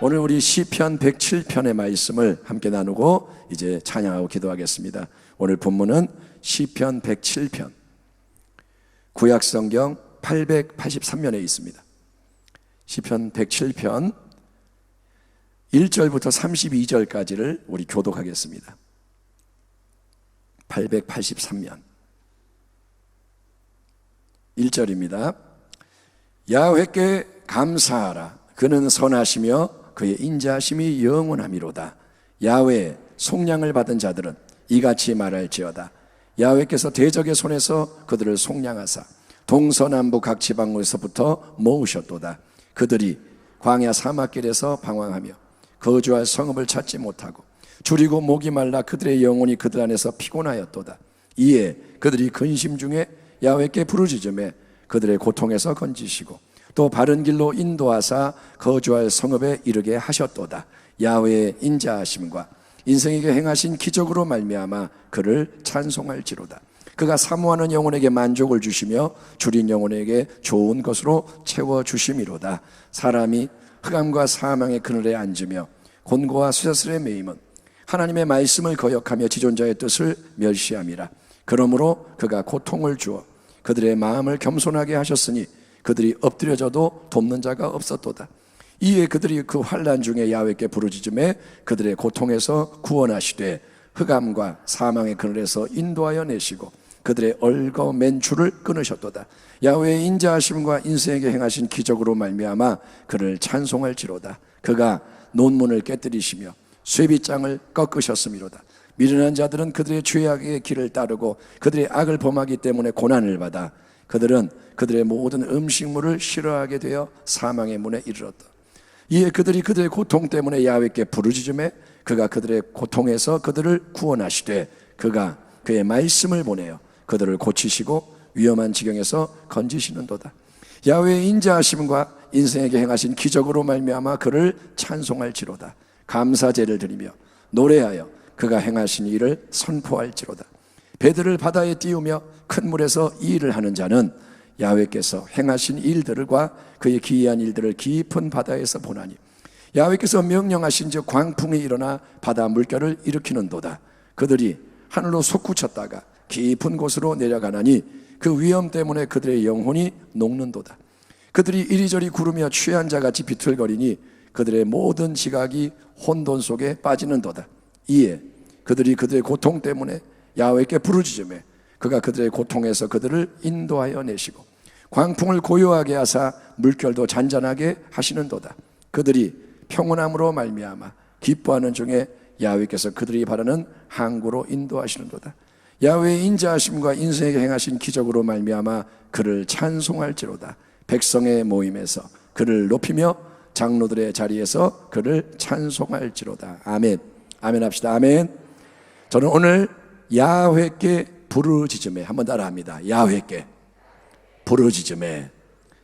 오늘 우리 시편 107편의 말씀을 함께 나누고 이제 찬양하고 기도하겠습니다. 오늘 본문은 시편 107편, 구약성경 883면에 있습니다. 시편 107편 1절부터 32절까지를 우리 교독하겠습니다. 883면 1절입니다. 야훼께 감사하라. 그는 선하시며 그의 인자하심이 영원하미로다. 야훼 속량을 받은 자들은 이같이 말할지어다. 야훼께서 대적의 손에서 그들을 속량하사 동서남북 각 지방에서부터 모으셨도다. 그들이 광야 사막길에서 방황하며 거주할 성읍을 찾지 못하고 줄이고 목이 말라 그들의 영혼이 그들 안에서 피곤하였도다. 이에 그들이 근심 중에 야훼께 부르짖음에 그들의 고통에서 건지시고 또 바른 길로 인도하사 거주할 성읍에 이르게 하셨도다. 야훼의 인자하심과 인생에게 행하신 기적으로 말미암아 그를 찬송할지로다. 그가 사모하는 영혼에게 만족을 주시며 줄인 영혼에게 좋은 것으로 채워주심이로다. 사람이 흑암과 사망의 그늘에 앉으며 곤고와 수자스레 매임은 하나님의 말씀을 거역하며 지존자의 뜻을 멸시함이라. 그러므로 그가 고통을 주어 그들의 마음을 겸손하게 하셨으니 그들이 엎드려져도 돕는 자가 없었도다. 이에 그들이 그 환난 중에 야훼께 부르짖음에 그들의 고통에서 구원하시되 흑암과 사망의 그늘에서 인도하여 내시고 그들의 얼거 맨 줄을 끊으셨도다. 야훼의 인자하심과 인생에게 행하신 기적으로 말미암아 그를 찬송할지로다. 그가 논문을 깨뜨리시며 쇠빗장을 꺾으셨음이로다. 미련한 자들은 그들의 죄악의 길을 따르고 그들의 악을 범하기 때문에 고난을 받아 그들은 그들의 모든 음식물을 싫어하게 되어 사망의 문에 이르렀다. 이에 그들이 그들의 고통 때문에 야훼께 부르짖음에 그가 그들의 고통에서 그들을 구원하시되 그가 그의 말씀을 보내어 그들을 고치시고 위험한 지경에서 건지시는도다. 야훼의 인자하심과 인생에게 행하신 기적으로 말미암아 그를 찬송할지로다. 감사제를 드리며 노래하여 그가 행하신 일을 선포할지로다. 배들을 바다에 띄우며 큰 물에서 이 일을 하는 자는 야훼께서 행하신 일들과 그의 기이한 일들을 깊은 바다에서 보나니 야훼께서 명령하신 즉 광풍이 일어나 바다 물결을 일으키는도다. 그들이 하늘로 솟구쳤다가 깊은 곳으로 내려가나니 그 위험 때문에 그들의 영혼이 녹는도다. 그들이 이리저리 구르며 취한 자같이 비틀거리니 그들의 모든 지각이 혼돈 속에 빠지는도다. 이에 그들이 그들의 고통 때문에 야훼께 부르짖음에 그가 그들의 고통에서 그들을 인도하여 내시고 광풍을 고요하게 하사 물결도 잔잔하게 하시는도다. 그들이 평온함으로 말미암아 기뻐하는 중에 야훼께서 그들이 바라는 항구로 인도하시는도다. 야훼의 인자하심과 인생에게 행하신 기적으로 말미암아 그를 찬송할지로다. 백성의 모임에서 그를 높이며 장로들의 자리에서 그를 찬송할지로다. 아멘. 아멘 합시다. 아멘. 저는 오늘 야훼께 부르짖음에 한번 따라합니다. 야훼께 부르짖음에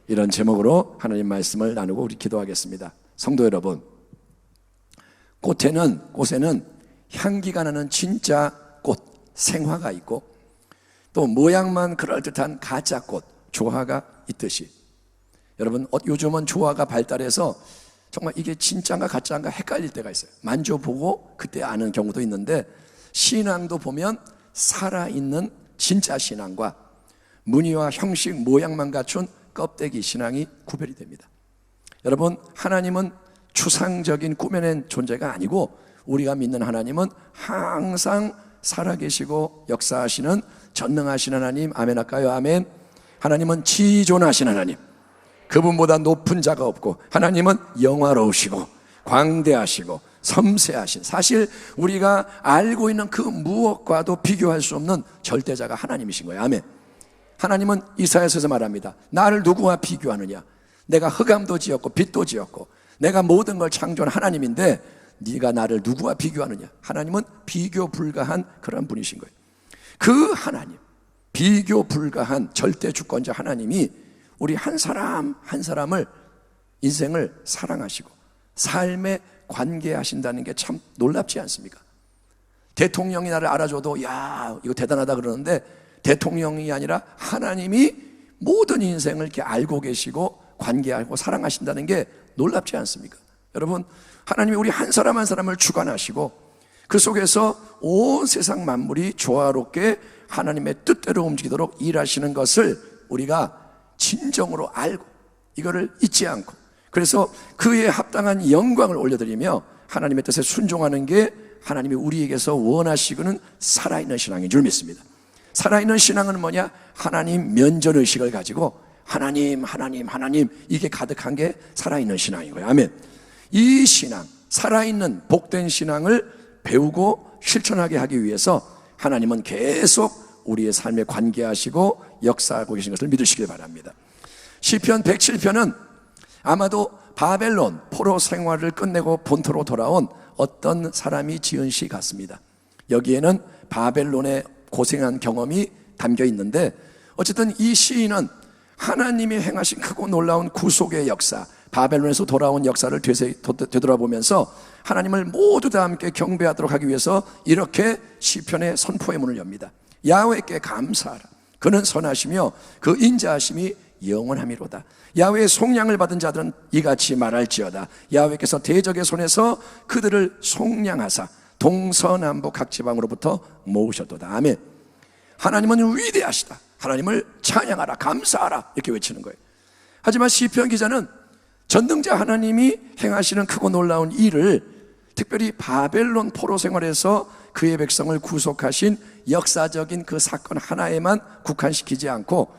이런 제목으로 하나님 말씀을 나누고 우리 기도하겠습니다. 성도 여러분, 꽃에는 향기가 나는 진짜 꽃, 생화가 있고 또 모양만 그럴듯한 가짜 꽃, 조화가 있듯이 여러분 요즘은 조화가 발달해서 정말 이게 진짜인가 가짜인가 헷갈릴 때가 있어요. 만져보고 그때 아는 경우도 있는데 신앙도 보면 살아있는 진짜 신앙과 무늬와 형식 모양만 갖춘 껍데기 신앙이 구별이 됩니다. 여러분 하나님은 추상적인 꾸며낸 존재가 아니고 우리가 믿는 하나님은 항상 살아계시고 역사하시는 전능하신 하나님. 아멘 할까요? 아멘. 하나님은 지존하신 하나님, 그분보다 높은 자가 없고 하나님은 영화로우시고 광대하시고 섬세하신, 사실 우리가 알고 있는 그 무엇과도 비교할 수 없는 절대자가 하나님이신 거예요. 아멘. 하나님은 이사야서에서 말합니다. 나를 누구와 비교하느냐? 내가 흑암도 지었고 빛도 지었고 내가 모든 걸 창조한 하나님인데 네가 나를 누구와 비교하느냐? 하나님은 비교 불가한 그런 분이신 거예요. 그 하나님, 비교 불가한 절대 주권자 하나님이 우리 한 사람 한 사람을, 인생을 사랑하시고 삶에 관계하신다는 게 참 놀랍지 않습니까? 대통령이 나를 알아줘도 야 이거 대단하다 그러는데 대통령이 아니라 하나님이 모든 인생을 이렇게 알고 계시고 관계하고 사랑하신다는 게 놀랍지 않습니까? 여러분, 하나님이 우리 한 사람 한 사람을 주관하시고 그 속에서 온 세상 만물이 조화롭게 하나님의 뜻대로 움직이도록 일하시는 것을 우리가 진정으로 알고 이거를 잊지 않고, 그래서 그에 합당한 영광을 올려드리며 하나님의 뜻에 순종하는 게 하나님이 우리에게서 원하시고는 살아있는 신앙인 줄 믿습니다. 살아있는 신앙은 뭐냐? 하나님 면전의식을 가지고 하나님 이게 가득한 게 살아있는 신앙인 거예요. 아멘. 이 신앙, 살아있는 복된 신앙을 배우고 실천하게 하기 위해서 하나님은 계속 우리의 삶에 관계하시고 역사하고 계신 것을 믿으시길 바랍니다. 시편 107편은 아마도 바벨론 포로 생활을 끝내고 본토로 돌아온 어떤 사람이 지은 시 같습니다. 여기에는 바벨론의 고생한 경험이 담겨 있는데, 어쨌든 이 시인은 하나님이 행하신 크고 놀라운 구속의 역사, 바벨론에서 돌아온 역사를 되돌아보면서 하나님을 모두 다 함께 경배하도록 하기 위해서 이렇게 시편의 선포의 문을 엽니다. 야훼께 감사하라. 그는 선하시며 그 인자하심이 영원함이로다. 야훼의 속량을 받은 자들은 이같이 말할지어다. 야훼께서 대적의 손에서 그들을 속량하사 동서남북 각 지방으로부터 모으셨도다. 아멘. 하나님은 위대하시다. 하나님을 찬양하라, 감사하라, 이렇게 외치는 거예요. 하지만 시편 기자는 전능자 하나님이 행하시는 크고 놀라운 일을, 특별히 바벨론 포로 생활에서 그의 백성을 구속하신 역사적인 그 사건 하나에만 국한시키지 않고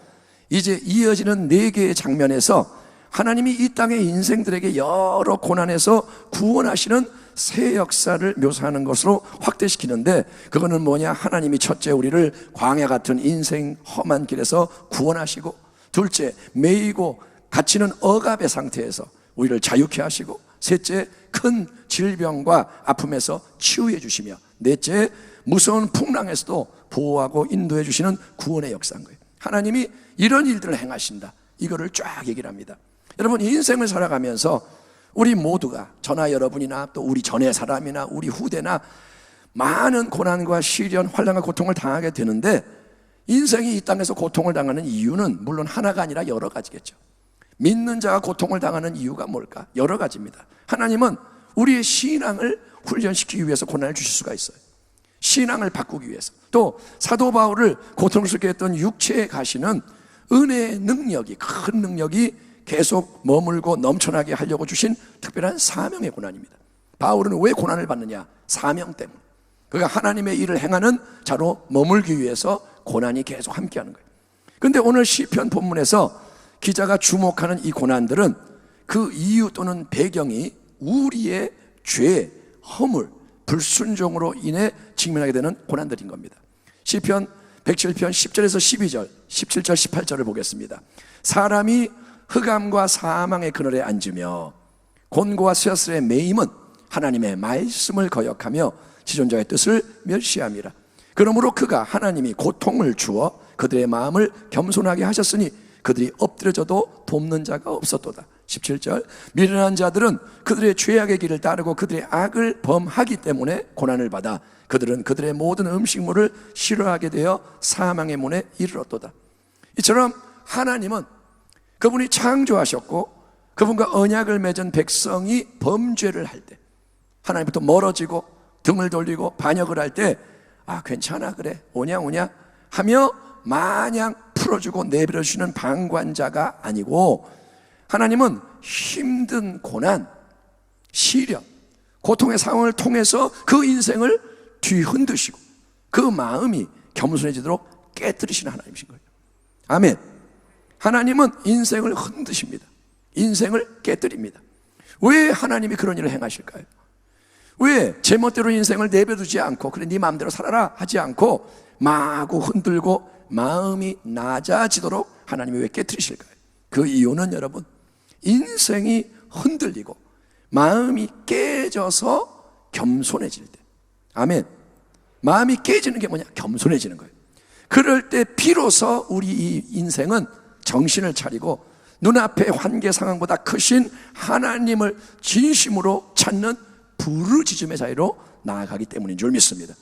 이제 이어지는 4개의 장면에서 하나님이 이 땅의 인생들에게 여러 고난에서 구원하시는 새 역사를 묘사하는 것으로 확대시키는데, 그거는 뭐냐? 하나님이 첫째 우리를 광야 같은 인생 험한 길에서 구원하시고, 둘째 매이고 갇히는 억압의 상태에서 우리를 자유케 하시고, 셋째 큰 질병과 아픔에서 치유해 주시며, 넷째 무서운 풍랑에서도 보호하고 인도해 주시는 구원의 역사인 거예요. 하나님이 이런 일들을 행하신다, 이거를 쫙 얘기를 합니다. 여러분, 인생을 살아가면서 우리 모두가, 저나 여러분이나 또 우리 전의 사람이나 우리 후대나 많은 고난과 시련, 환난과 고통을 당하게 되는데, 인생이 이 땅에서 고통을 당하는 이유는 물론 하나가 아니라 여러 가지겠죠. 믿는 자가 고통을 당하는 이유가 뭘까? 여러 가지입니다. 하나님은 우리의 신앙을 훈련시키기 위해서 고난을 주실 수가 있어요. 신앙을 바꾸기 위해서. 또 사도 바울을 고통스럽게 했던 육체에 가시는 은혜의 능력이, 큰 능력이 계속 머물고 넘쳐나게 하려고 주신 특별한 사명의 고난입니다. 바울은 왜 고난을 받느냐? 사명 때문에. 그가 하나님의 일을 행하는 자로 머물기 위해서 고난이 계속 함께하는 거예요. 그런데 오늘 시편 본문에서 기자가 주목하는 이 고난들은 그 이유 또는 배경이 우리의 죄, 허물, 불순종으로 인해 직면하게 되는 고난들인 겁니다. 시편 107편 10절에서 12절, 17절, 18절을 보겠습니다. 사람이 흑암과 사망의 그늘에 앉으며 곤고와 쇠사슬의 매임은 하나님의 말씀을 거역하며 지존자의 뜻을 멸시함이라. 그러므로 그가, 하나님이 고통을 주어 그들의 마음을 겸손하게 하셨으니 그들이 엎드려져도 돕는 자가 없었도다. 17절, 미련한 자들은 그들의 죄악의 길을 따르고 그들의 악을 범하기 때문에 고난을 받아 그들은 그들의 모든 음식물을 싫어하게 되어 사망의 문에 이르렀도다. 이처럼 하나님은 그분이 창조하셨고 그분과 언약을 맺은 백성이 범죄를 할 때, 하나님부터 멀어지고 등을 돌리고 반역을 할 때, 아 괜찮아, 그래, 오냐 하며 마냥 풀어주고 내버려주시는 방관자가 아니고, 하나님은 힘든 고난, 시련, 고통의 상황을 통해서 그 인생을 뒤흔드시고 그 마음이 겸손해지도록 깨뜨리시는 하나님이신 거예요. 아멘. 하나님은 인생을 흔드십니다. 인생을 깨뜨립니다. 왜 하나님이 그런 일을 행하실까요? 왜 제멋대로 인생을 내버려두지 않고 그래 네 마음대로 살아라 하지 않고 마구 흔들고 마음이 낮아지도록 하나님이 왜 깨뜨리실까요? 그 이유는 여러분, 인생이 흔들리고 마음이 깨져서 겸손해질 때, 아멘, 마음이 깨지는 게 뭐냐? 겸손해지는 거예요. 그럴 때 비로소 우리 이 인생은 정신을 차리고 눈앞의 환계 상황보다 크신 하나님을 진심으로 찾는 부르짖음의 자리로 나아가기 때문인 줄 믿습니다.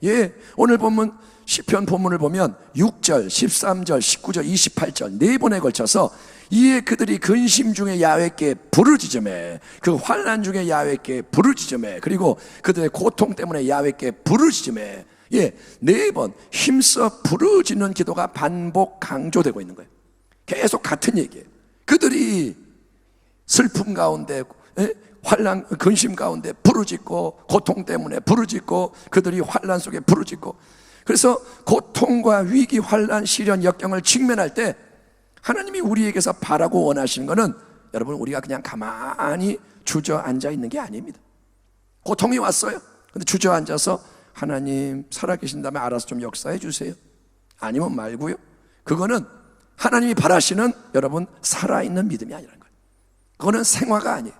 예, 오늘 본문 시편 본문을 보면 6절, 13절, 19절, 28절 네 번에 걸쳐서 이에 그들이 근심 중에 야훼께 부르짖으매, 그 환난 중에 야훼께 부르짖으매, 그리고 그들의 고통 때문에 야훼께 부르짖으매, 예, 네 번 힘써 부르짖는 기도가 반복 강조되고 있는 거예요. 계속 같은 얘기예요. 그들이 슬픔 가운데, 환난, 근심 가운데 부르짖고, 고통 때문에 부르짖고, 그들이 환난 속에 부르짖고, 그래서 고통과 위기, 환난, 시련, 역경을 직면할 때 하나님이 우리에게서 바라고 원하시는 것은, 여러분, 우리가 그냥 가만히 주저앉아 있는 게 아닙니다. 고통이 왔어요. 근데 주저앉아서 하나님 살아계신다면 알아서 좀 역사해 주세요, 아니면 말고요. 그거는 하나님이 바라시는, 여러분, 살아있는 믿음이 아니라는 거예요. 그거는 생화가 아니에요.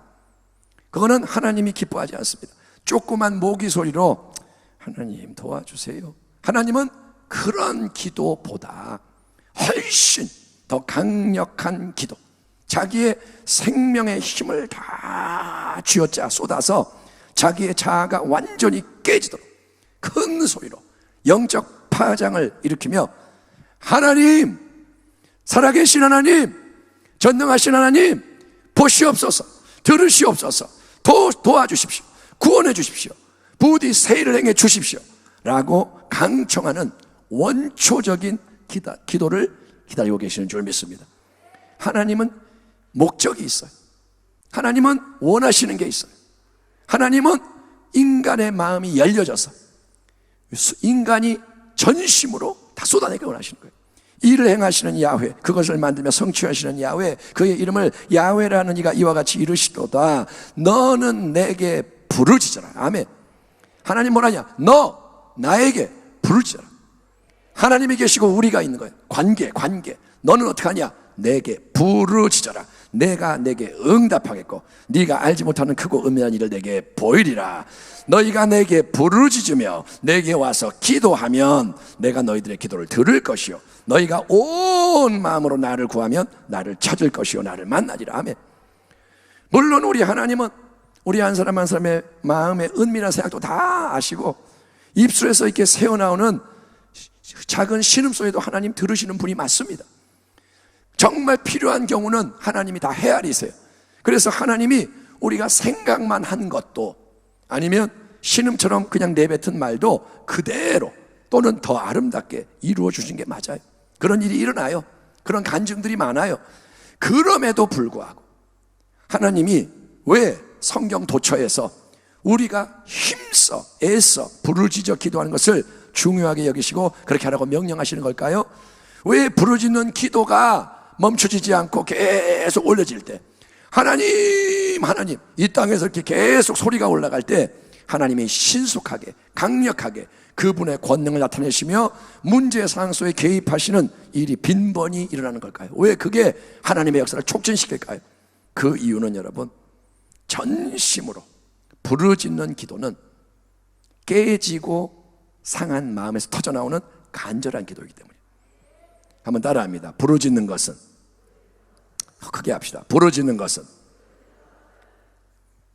그거는 하나님이 기뻐하지 않습니다. 조그만 모기 소리로 하나님 도와주세요, 하나님은 그런 기도보다 훨씬 더 강력한 기도, 자기의 생명의 힘을 다 쥐어짜 쏟아서 자기의 자아가 완전히 깨지도록 큰 소리로 영적 파장을 일으키며, 하나님, 살아계신 하나님, 전능하신 하나님, 보시옵소서, 들으시옵소서, 도와주십시오, 구원해 주십시오, 부디 세일을 행해 주십시오 라고 강청하는 원초적인 기도를 기다리고 계시는 줄 믿습니다. 하나님은 목적이 있어요. 하나님은 원하시는 게 있어요. 하나님은 인간의 마음이 열려져서 인간이 전심으로 다 쏟아내게 원하시는 거예요. 이를 행하시는 야훼, 그것을 만들며 성취하시는 야훼, 그의 이름을 야훼라는 이가 이와 같이 이르시도다. 너는 내게 부르짖어라. 아멘. 하나님 뭐라냐? 너 나에게 부르짖어라. 하나님이 계시고 우리가 있는 거예요. 관계. 너는 어떻게 하냐? 내게 부르짖어라. 내가 내게 응답하겠고 네가 알지 못하는 크고 은밀한 일을 내게 보이리라. 너희가 내게 부르짖으며 내게 와서 기도하면 내가 너희들의 기도를 들을 것이요, 너희가 온 마음으로 나를 구하면 나를 찾을 것이요, 나를 만나리라. 아멘. 물론 우리 하나님은 우리 한 사람 한 사람의 마음의 은밀한 생각도 다 아시고, 입술에서 이렇게 새어나오는 작은 신음소리도 하나님 들으시는 분이 맞습니다. 정말 필요한 경우는 하나님이 다 헤아리세요. 그래서 하나님이 우리가 생각만 한 것도, 아니면 신음처럼 그냥 내뱉은 말도 그대로 또는 더 아름답게 이루어 주신 게 맞아요. 그런 일이 일어나요. 그런 간증들이 많아요. 그럼에도 불구하고 하나님이 왜 성경 도처에서 우리가 힘써 애써 부르짖어 기도하는 것을 중요하게 여기시고 그렇게 하라고 명령하시는 걸까요? 왜 부르짖는 기도가 멈춰지지 않고 계속 올려질 때, 하나님 이 땅에서 이렇게 계속 소리가 올라갈 때 하나님이 신속하게 강력하게 그분의 권능을 나타내시며 문제 상황 속에 개입하시는 일이 빈번히 일어나는 걸까요? 왜 그게 하나님의 역사를 촉진시킬까요? 그 이유는 여러분, 전심으로 부르짖는 기도는 깨지고 상한 마음에서 터져나오는 간절한 기도이기 때문에. 한번 따라합니다. 부르짖는 것은, 크게 합시다. 부르짖는 것은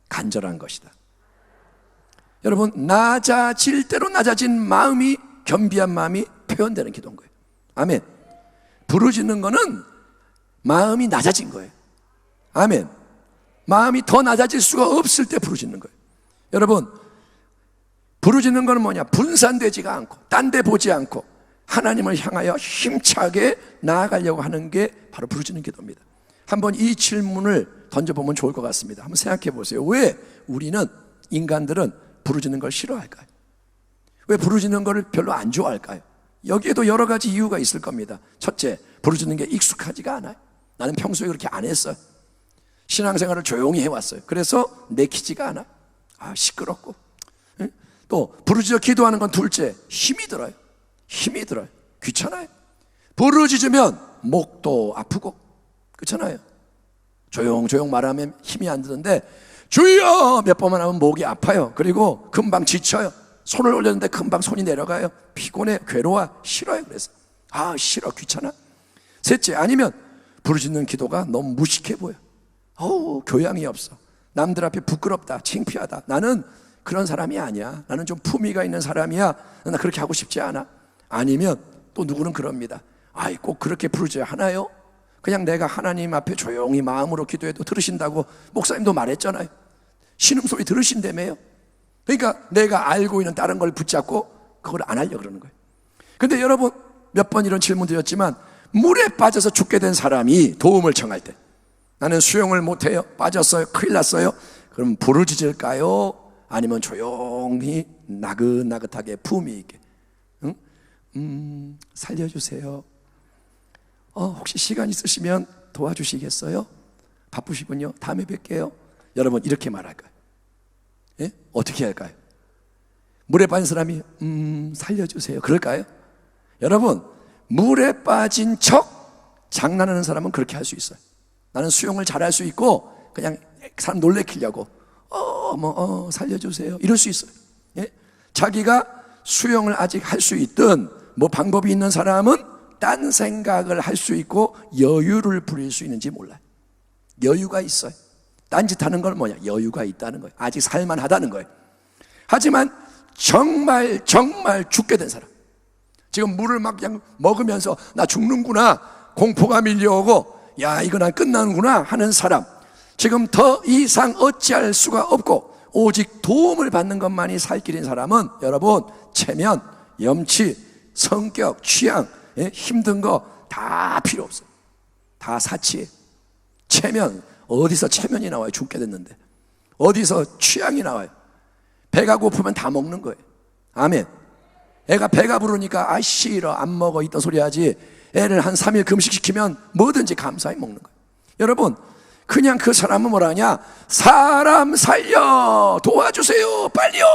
간절한 것이다. 여러분, 낮아질 대로 낮아진 마음이, 겸비한 마음이 표현되는 기도인 거예요. 아멘. 부르짖는 거는 마음이 낮아진 거예요. 아멘. 마음이 더 낮아질 수가 없을 때 부르짖는 거예요. 여러분, 부르짖는 거는 뭐냐? 분산되지가 않고 딴 데 보지 않고 하나님을 향하여 힘차게 나아가려고 하는 게 바로 부르짖는 기도입니다. 한번 이 질문을 던져보면 좋을 것 같습니다. 한번 생각해 보세요. 왜 우리는, 인간들은 부르짖는 걸 싫어할까요? 왜 부르짖는 걸 별로 안 좋아할까요? 여기에도 여러 가지 이유가 있을 겁니다. 첫째, 부르짖는 게 익숙하지가 않아요. 나는 평소에 그렇게 안 했어요. 신앙생활을 조용히 해왔어요. 그래서 내키지가 않아요. 시끄럽고. 또 부르짖어 기도하는 건 둘째, 힘이 들어요. 귀찮아요. 부르짖으면 목도 아프고, 그렇잖아요. 조용조용 말하면 힘이 안 드는데 주여 몇 번만 하면 목이 아파요. 그리고 금방 지쳐요. 손을 올렸는데 금방 손이 내려가요. 피곤해, 괴로워, 싫어요. 그래서 싫어, 귀찮아. 셋째, 아니면 부르짖는 기도가 너무 무식해 보여. 교양이 없어. 남들 앞에 부끄럽다, 창피하다. 나는 그런 사람이 아니야. 나는 좀 품위가 있는 사람이야. 나 그렇게 하고 싶지 않아. 아니면 또 누구는 그럽니다. 아이, 꼭 그렇게 부르져야 하나요? 그냥 내가 하나님 앞에 조용히 마음으로 기도해도 들으신다고 목사님도 말했잖아요. 신음소리 들으신다며요. 그러니까 내가 알고 있는 다른 걸 붙잡고 그걸 안 하려고 그러는 거예요. 근데 여러분, 몇 번 이런 질문 드렸지만, 물에 빠져서 죽게 된 사람이 도움을 청할 때, 나는 수영을 못해요, 빠졌어요, 큰일 났어요. 그럼 부르짖을까요? 아니면 조용히 나긋나긋하게 품위 있게, 살려주세요. 혹시 시간 있으시면 도와주시겠어요? 바쁘시군요. 다음에 뵐게요. 여러분, 이렇게 말할까요? 예? 어떻게 할까요? 물에 빠진 사람이 살려주세요, 그럴까요? 여러분, 물에 빠진 척 장난하는 사람은 그렇게 할 수 있어요. 나는 수영을 잘할 수 있고 그냥 사람 놀래키려고 살려주세요 이럴 수 있어요. 예? 자기가 수영을 아직 할 수 있든 뭐 방법이 있는 사람은 딴 생각을 할 수 있고 여유를 부릴 수 있는지 몰라요. 여유가 있어요. 딴짓하는 건 뭐냐? 여유가 있다는 거예요. 아직 살만하다는 거예요. 하지만 정말 죽게 된 사람, 지금 물을 막 그냥 먹으면서 나 죽는구나, 공포가 밀려오고 야 이거 난 끝나는구나 하는 사람, 지금 더 이상 어찌할 수가 없고 오직 도움을 받는 것만이 살 길인 사람은 여러분, 체면, 염치, 성격, 취향, 힘든 거 다 필요 없어요. 다 사치예요. 체면, 어디서 체면이 나와요? 죽게 됐는데. 어디서 취향이 나와요? 배가 고프면 다 먹는 거예요. 아멘. 애가 배가 부르니까 아 싫어 안 먹어 있던 소리 하지, 애를 한 3일 금식시키면 뭐든지 감사히 먹는 거예요. 여러분, 그냥 그 사람은 뭐라 하냐? 사람 살려, 도와주세요, 빨리요.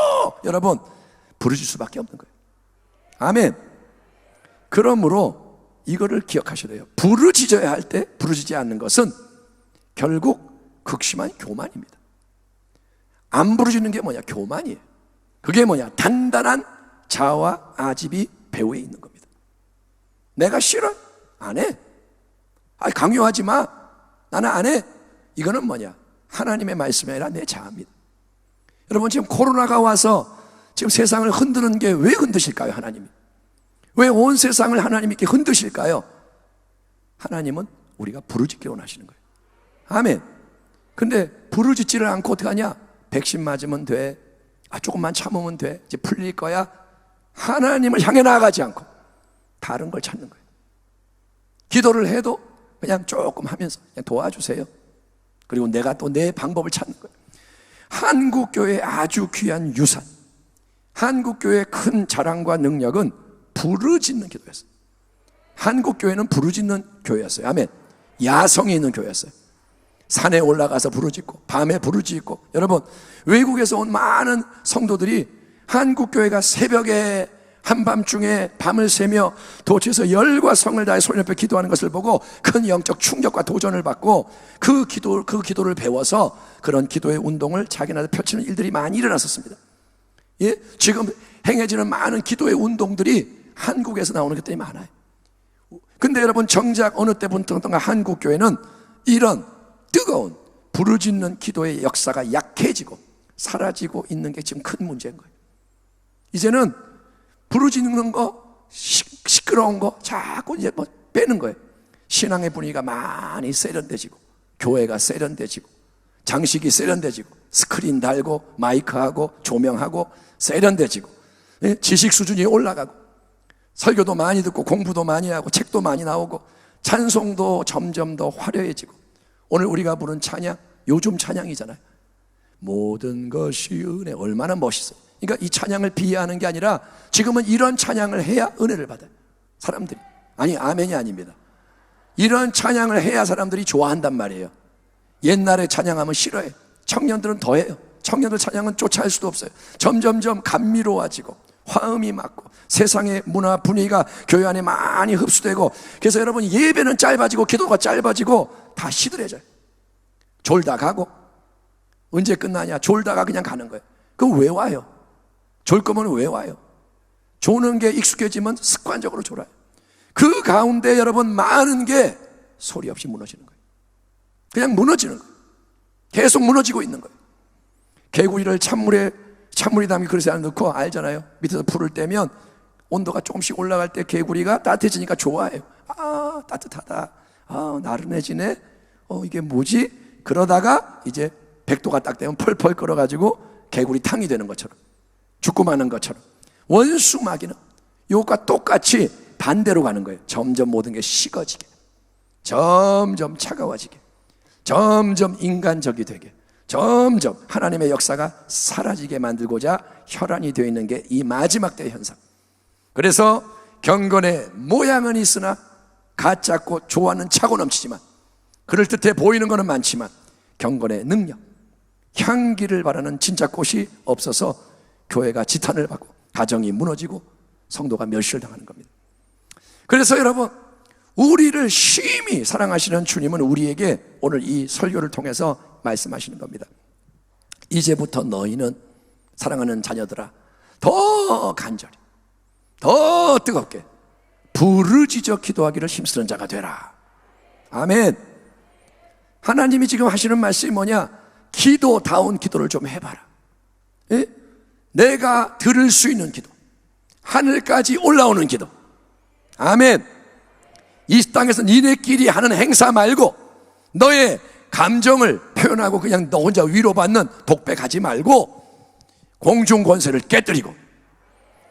여러분, 부르짖을 수밖에 없는 거예요. 아멘. 그러므로 이거를 기억하셔야 돼요. 부르짖어야 할 때 부르짖지 않는 것은 결국 극심한 교만입니다. 안 부르짖는 게 뭐냐? 교만이에요. 그게 뭐냐? 단단한 자아와 아집이 배후에 있는 겁니다. 내가 싫어? 안 해. 강요하지 마. 나는 안 해. 이거는 뭐냐? 하나님의 말씀이 아니라 내 자아입니다. 여러분, 지금 코로나가 와서 지금 세상을 흔드는 게 왜 흔드실까요? 하나님이 왜 온 세상을 하나님께 흔드실까요? 하나님은 우리가 부르짖기를 원하시는 거예요. 아멘. 근데 부르짖지를 않고 어떻게 하냐? 백신 맞으면 돼, 조금만 참으면 돼, 이제 풀릴 거야. 하나님을 향해 나아가지 않고 다른 걸 찾는 거예요. 기도를 해도 그냥 조금 하면서 그냥 도와주세요. 그리고 내가 또 내 방법을 찾는 거예요. 한국교회의 아주 귀한 유산, 한국교회의 큰 자랑과 능력은 부르짖는 기도였어요. 한국교회는 부르짖는 교회였어요. 아멘. 야성이 있는 교회였어요. 산에 올라가서 부르짖고 밤에 부르짖고. 여러분, 외국에서 온 많은 성도들이 한국교회가 새벽에 한밤중에 밤을 새며 도처에서 열과 성을 다해 소리 높여 기도하는 것을 보고 큰 영적 충격과 도전을 받고 그 기도를 배워서 그런 기도의 운동을 자기나라 펼치는 일들이 많이 일어났었습니다. 예? 지금 행해지는 많은 기도의 운동들이 한국에서 나오는 것들이 많아요. 근데 여러분, 정작 어느 때부터인가 한국교회는 이런 뜨거운 부르짖는 기도의 역사가 약해지고 사라지고 있는 게 지금 큰 문제인 거예요. 이제는 부르짖는 거, 시끄러운 거 자꾸 이제 빼는 거예요. 신앙의 분위기가 많이 세련돼지고, 교회가 세련돼지고, 장식이 세련돼지고, 스크린 달고 마이크하고 조명하고 세련돼지고, 지식 수준이 올라가고, 설교도 많이 듣고 공부도 많이 하고 책도 많이 나오고 찬송도 점점 더 화려해지고, 오늘 우리가 부른 찬양, 요즘 찬양이잖아요. 모든 것이 은혜. 얼마나 멋있어요. 그러니까 이 찬양을 비하하는 게 아니라 지금은 이런 찬양을 해야 은혜를 받아요, 사람들이. 아니, 아멘이 아닙니다. 이런 찬양을 해야 사람들이 좋아한단 말이에요. 옛날에 찬양하면 싫어해요. 청년들은 더해요. 청년들 찬양은 쫓아할 수도 없어요. 점점점 감미로워지고 화음이 맞고 세상의 문화 분위기가 교회 안에 많이 흡수되고, 그래서 여러분, 예배는 짧아지고 기도가 짧아지고 다 시들해져요. 졸다 가고, 언제 끝나냐? 졸다가 그냥 가는 거예요. 그럼 왜 와요? 졸 거면 왜 와요? 조는 게 익숙해지면 습관적으로 졸아요. 그 가운데 여러분, 많은 게 소리 없이 무너지는 거예요. 그냥 무너지는 거예요. 계속 무너지고 있는 거예요. 개구리를 찬물에 찬물이 담긴 그릇에 안에 넣고, 알잖아요. 밑에서 불을 떼면 온도가 조금씩 올라갈 때 개구리가 따뜻해지니까 좋아해요. 아, 따뜻하다. 아, 나른해지네. 이게 뭐지? 그러다가 이제 100도가 딱 되면 펄펄 끓어가지고 개구리 탕이 되는 것처럼, 죽고 마는 것처럼, 원수마귀는 이것과 똑같이 반대로 가는 거예요. 점점 모든 게 식어지게, 점점 차가워지게, 점점 인간적이 되게, 점점 하나님의 역사가 사라지게 만들고자 혈안이 되어 있는 게 이 마지막 때의 현상. 그래서 경건의 모양은 있으나 가짜고 조화는 차고 넘치지만, 그럴듯해 보이는 것은 많지만 경건의 능력, 향기를 바라는 진짜 꽃이 없어서 교회가 지탄을 받고 가정이 무너지고 성도가 멸시를 당하는 겁니다. 그래서 여러분, 우리를 심히 사랑하시는 주님은 우리에게 오늘 이 설교를 통해서 말씀하시는 겁니다. 이제부터 너희는, 사랑하는 자녀들아, 더 간절히, 더 뜨겁게 부르짖어 기도하기를 힘쓰는 자가 되라. 아멘. 하나님이 지금 하시는 말씀이 뭐냐? 기도다운 기도를 좀 해봐라. 예? 내가 들을 수 있는 기도, 하늘까지 올라오는 기도. 아멘. 이 땅에서 니네끼리 하는 행사 말고, 너의 감정을 표현하고 그냥 너 혼자 위로받는 독백하지 말고, 공중 권세를 깨뜨리고,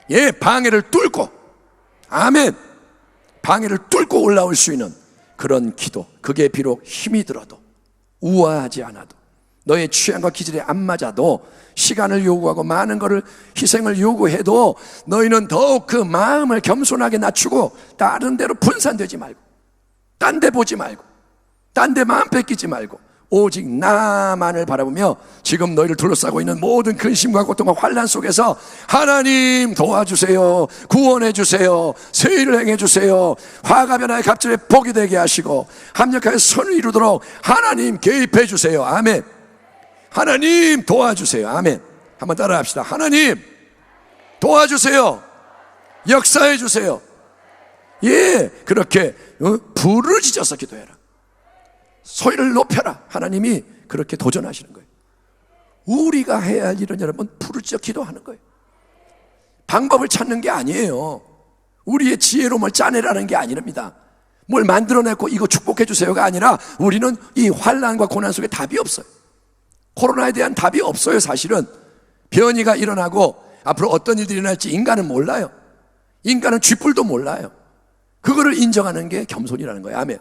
예, 방해를 뚫고, 아멘, 방해를 뚫고 올라올 수 있는 그런 기도. 그게 비록 힘이 들어도, 우아하지 않아도, 너의 취향과 기질에 안 맞아도, 시간을 요구하고 많은 것을 희생을 요구해도 너희는 더욱 그 마음을 겸손하게 낮추고 다른 데로 분산되지 말고, 딴 데 보지 말고, 딴 데 마음 뺏기지 말고, 오직 나만을 바라보며 지금 너희를 둘러싸고 있는 모든 근심과 고통과 환난 속에서 하나님 도와주세요, 구원해 주세요, 세일을 행해 주세요, 화가 변화의 갑절에 복이 되게 하시고 합력하여 선을 이루도록 하나님 개입해 주세요. 아멘. 하나님 도와주세요. 아멘. 한번 따라 합시다. 하나님 도와주세요, 역사해 주세요. 예, 그렇게 부르짖어서 기도해라. 소리를 높여라. 하나님이 그렇게 도전하시는 거예요. 우리가 해야 할 일은 여러분, 부르짖어 기도하는 거예요. 방법을 찾는 게 아니에요. 우리의 지혜로 뭘 짜내라는 게 아닙니다. 뭘 만들어내고 이거 축복해 주세요가 아니라, 우리는 이 환난과 고난 속에 답이 없어요. 코로나에 대한 답이 없어요. 사실은 변이가 일어나고 앞으로 어떤 일들이 일어날지 인간은 몰라요. 인간은 쥐뿔도 몰라요. 그거를 인정하는 게 겸손이라는 거예요. 아멘.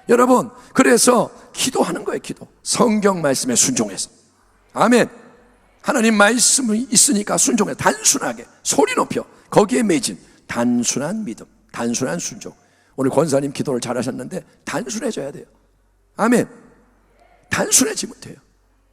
여러분, 그래서 기도하는 거예요. 기도, 성경 말씀에 순종해서. 아멘. 하나님 말씀이 있으니까 순종해서 단순하게 소리 높여 거기에 매진 단순한 믿음, 단순한 순종. 오늘 권사님 기도를 잘하셨는데 단순해져야 돼요. 아멘. 단순해지면 돼요.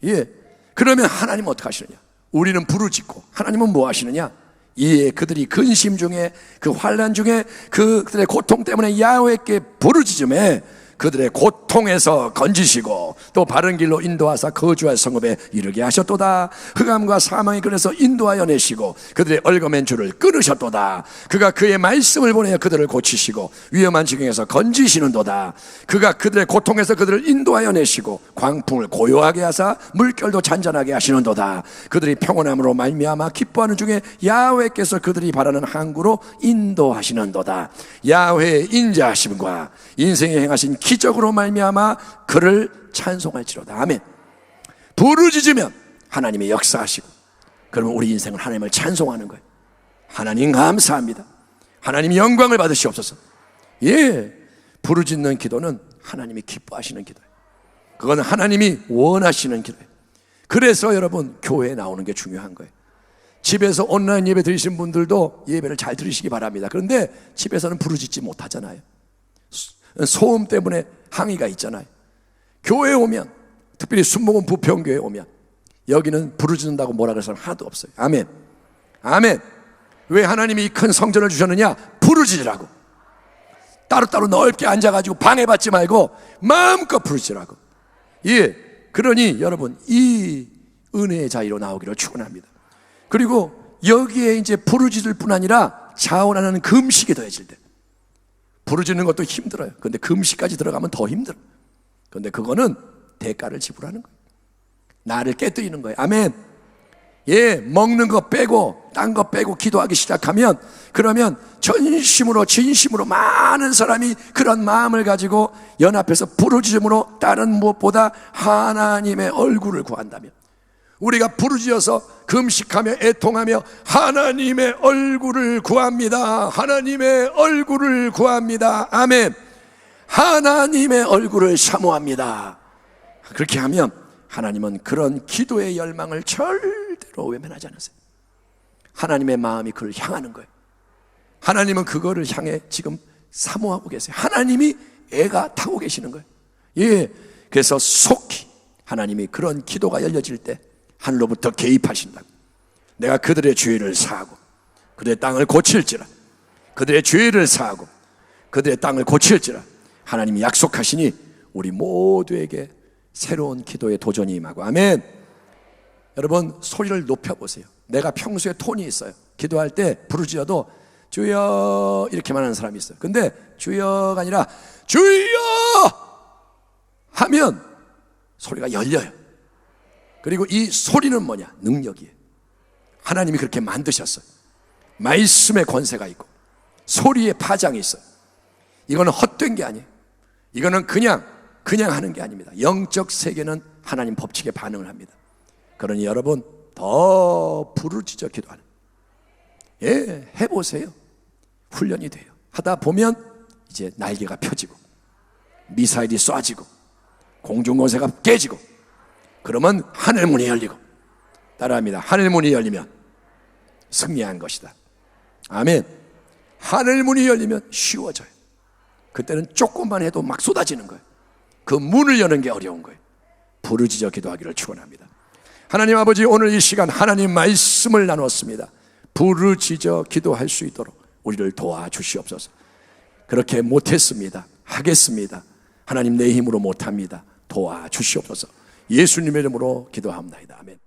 예. 그러면 하나님은 어떻게 하시느냐? 우리는 부르짖고 하나님은 뭐 하시느냐? 예, 그들이 근심 중에, 그 환난 중에, 그들의 고통 때문에 야훼께 부르짖음에 그들의 고통에서 건지시고 또 바른 길로 인도하사 거주할 성읍에 이르게 하셨도다. 흑암과 사망의 끈에서 인도하여 내시고 그들의 얽어맨 줄을 끊으셨도다. 그가 그의 말씀을 보내어 그들을 고치시고 위험한 지경에서 건지시는도다. 그가 그들의 고통에서 그들을 인도하여 내시고 광풍을 고요하게 하사 물결도 잔잔하게 하시는도다. 그들이 평온함으로 말미암아 기뻐하는 중에 야훼께서 그들이 바라는 항구로 인도하시는도다. 야훼의 인자하심과 인생에 행하신 기적으로 말미암아 그를 찬송할지로다. 아멘. 부르짖으면 하나님의 역사하시고, 그러면 우리 인생은 하나님을 찬송하는 거예요. 하나님 감사합니다, 하나님 영광을 받으시옵소서. 예, 부르짖는 기도는 하나님이 기뻐하시는 기도예요. 그건 하나님이 원하시는 기도예요. 그래서 여러분, 교회에 나오는 게 중요한 거예요. 집에서 온라인 예배 드리신 분들도 예배를 잘 들으시기 바랍니다. 그런데 집에서는 부르짖지 못하잖아요. 소음 때문에 항의가 있잖아요. 교회에 오면, 특별히 순복음 부평교회에 오면 여기는 부르짖는다고 뭐라 그럴 사람 하나도 없어요. 아멘. 아멘. 왜 하나님이 이 큰 성전을 주셨느냐? 부르짖으라고. 따로따로 넓게 앉아가지고 방해받지 말고 마음껏 부르짖으라고. 예. 그러니 여러분, 이 은혜의 자리로 나오기를 축원합니다. 그리고 여기에 이제 부르짖을 뿐 아니라 자원하는 금식이 더해질 때, 부르짖는 것도 힘들어요. 그런데 금식까지 들어가면 더 힘들어. 그런데 그거는 대가를 지불하는 거예요. 나를 깨뜨리는 거예요. 아멘. 먹는 거 빼고 딴 거 빼고 기도하기 시작하면, 그러면 전심으로 진심으로 많은 사람이 그런 마음을 가지고 연합해서 부르짖음으로 다른 무엇보다 하나님의 얼굴을 구한다면, 우리가 부르짖어서 금식하며 애통하며 하나님의 얼굴을 구합니다. 하나님의 얼굴을 구합니다. 아멘. 하나님의 얼굴을 사모합니다. 그렇게 하면 하나님은 그런 기도의 열망을 절대로 외면하지 않으세요. 하나님의 마음이 그를 향하는 거예요. 하나님은 그거를 향해 지금 사모하고 계세요. 하나님이 애가 타고 계시는 거예요. 그래서 속히 하나님이 그런 기도가 열려질 때 하늘로부터 개입하신다고. 내가 그들의 죄를 사하고 그들의 땅을 고칠지라. 그들의 죄를 사하고 그들의 땅을 고칠지라. 하나님이 약속하시니 우리 모두에게 새로운 기도의 도전이 임하고. 아멘. 여러분, 소리를 높여보세요. 내가 평소에 톤이 있어요. 기도할 때 부르짖어도 주여 이렇게만 하는 사람이 있어요. 근데 주여가 아니라 주여 하면 소리가 열려요. 그리고 이 소리는 뭐냐? 능력이에요. 하나님이 그렇게 만드셨어요. 말씀의 권세가 있고 소리의 파장이 있어요. 이거는 헛된 게 아니에요. 이거는 그냥 하는 게 아닙니다. 영적 세계는 하나님 법칙에 반응을 합니다. 그러니 여러분, 더 부르짖어 기도하는, 해보세요. 훈련이 돼요. 하다 보면 이제 날개가 펴지고 미사일이 쏴지고 공중권세가 깨지고, 그러면 하늘문이 열리고, 따라합니다. 하늘문이 열리면 승리한 것이다. 아멘. 하늘문이 열리면 쉬워져요. 그때는 조금만 해도 막 쏟아지는 거예요. 그 문을 여는 게 어려운 거예요. 부르짖어 기도하기를 축원합니다. 하나님 아버지, 오늘 이 시간 하나님 말씀을 나눴습니다. 부르짖어 기도할 수 있도록 우리를 도와주시옵소서. 그렇게 못했습니다. 하겠습니다. 하나님, 내 힘으로 못합니다. 도와주시옵소서. 예수님의 이름으로 기도합니다. 아멘.